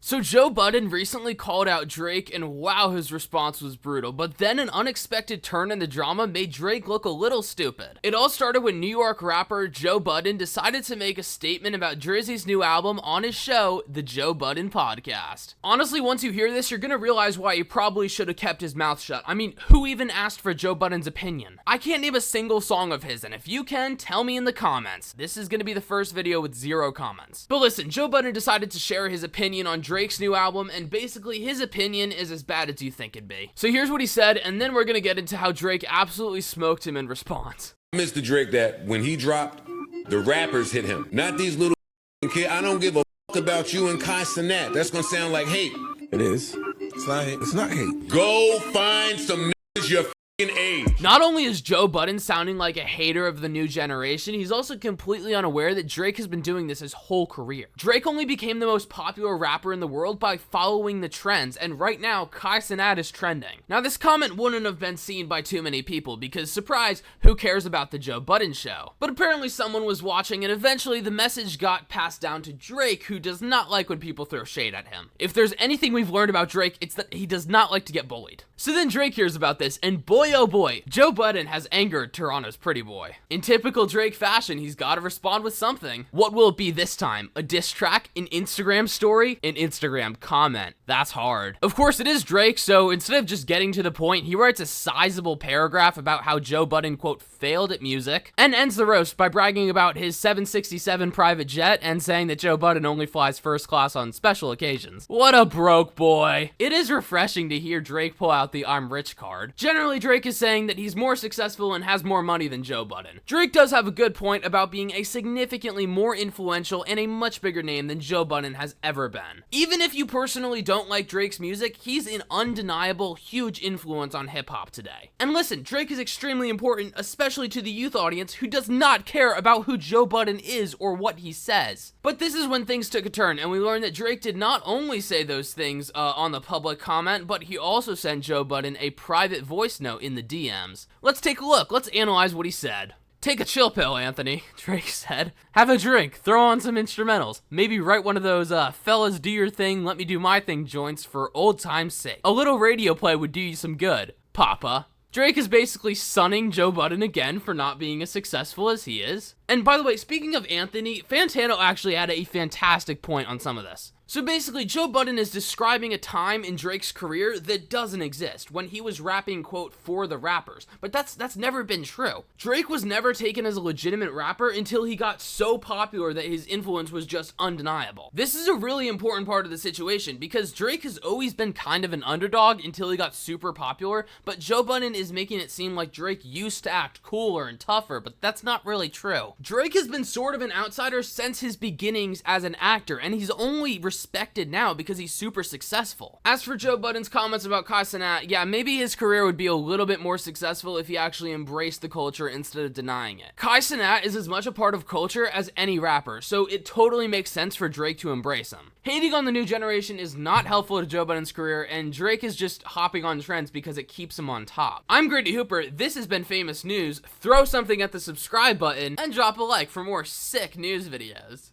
So Joe Budden recently called out Drake, and wow, his response was brutal, but then an unexpected turn in the drama made Drake look a little stupid. It all started when New York rapper Joe Budden decided to make a statement about Drizzy's new album on his show, the Joe Budden Podcast. Honestly, once you hear this, you're gonna realize why he probably should have kept his mouth shut. I mean, who even asked for Joe Budden's opinion? I can't name a single song of his, and if you can, tell me in the comments. This is gonna be the first video with 0 comments. But listen, Joe Budden decided to share his opinion on Drake's new album, and basically his opinion is as bad as you think it'd be. So here's what he said, and then we're gonna get into how Drake absolutely smoked him in response. Mr. Drake, that when he dropped, the rappers hit him. Not these little kids. I don't give a fuck about you and Kai Cenat. That's gonna sound like hate. It is. It's not hate. Go find some niggas your age. Not only is Joe Budden sounding like a hater of the new generation, he's also completely unaware that Drake has been doing this his whole career. Drake only became the most popular rapper in the world by following the trends, and right now, Kai Cenat is trending. Now, this comment wouldn't have been seen by too many people because, surprise, who cares about the Joe Budden show? But apparently someone was watching, and eventually the message got passed down to Drake, who does not like when people throw shade at him. If there's anything we've learned about Drake, it's that he does not like to get bullied. So then Drake hears about this, and boy oh boy, Joe Budden has angered Toronto's pretty boy. In typical Drake fashion, he's gotta respond with something. What will it be this time? A diss track? An Instagram story? An Instagram comment? That's hard. Of course it is Drake, so instead of just getting to the point, he writes a sizable paragraph about how Joe Budden, quote, failed at music, and ends the roast by bragging about his 767 private jet and saying that Joe Budden only flies first class on special occasions. What a broke boy. It is refreshing to hear Drake pull out the I'm rich card. Generally, Drake is saying that he's more successful and has more money than Joe Budden. Drake does have a good point about being a significantly more influential and a much bigger name than Joe Budden has ever been. Even if you personally don't like Drake's music, he's an undeniable, huge influence on hip-hop today. And listen, Drake is extremely important, especially to the youth audience who does not care about who Joe Budden is or what he says. But this is when things took a turn, and we learned that Drake did not only say those things on the public comment, but he also sent Joe Budden a private voice note in the DMs. Let's take a look. Let's analyze what he said. Take a chill pill, Anthony, Drake said. Have a drink, throw on some instrumentals. Maybe write one of those, fellas do your thing, let me do my thing joints for old time's sake. A little radio play would do you some good, Papa. Drake is basically sunning Joe Budden again for not being as successful as he is. And by the way, speaking of Anthony, Fantano actually had a fantastic point on some of this. So basically, Joe Budden is describing a time in Drake's career that doesn't exist, when he was rapping, quote, for the rappers. But that's never been true. Drake was never taken as a legitimate rapper until he got so popular that his influence was just undeniable. This is a really important part of the situation, because Drake has always been kind of an underdog until he got super popular, but Joe Budden is making it seem like Drake used to act cooler and tougher, but that's not really true. Drake has been sort of an outsider since his beginnings as an actor, and he's only respected now because he's super successful. As for Joe Budden's comments about Kai Cenat, yeah, maybe his career would be a little bit more successful if he actually embraced the culture instead of denying it. Kai Cenat is as much a part of culture as any rapper, so it totally makes sense for Drake to embrace him. Hating on the new generation is not helpful to Joe Budden's career, and Drake is just hopping on trends because it keeps him on top. I'm Grady Hooper, this has been Famous News. Throw something at the subscribe button, and drop a like for more sick news videos.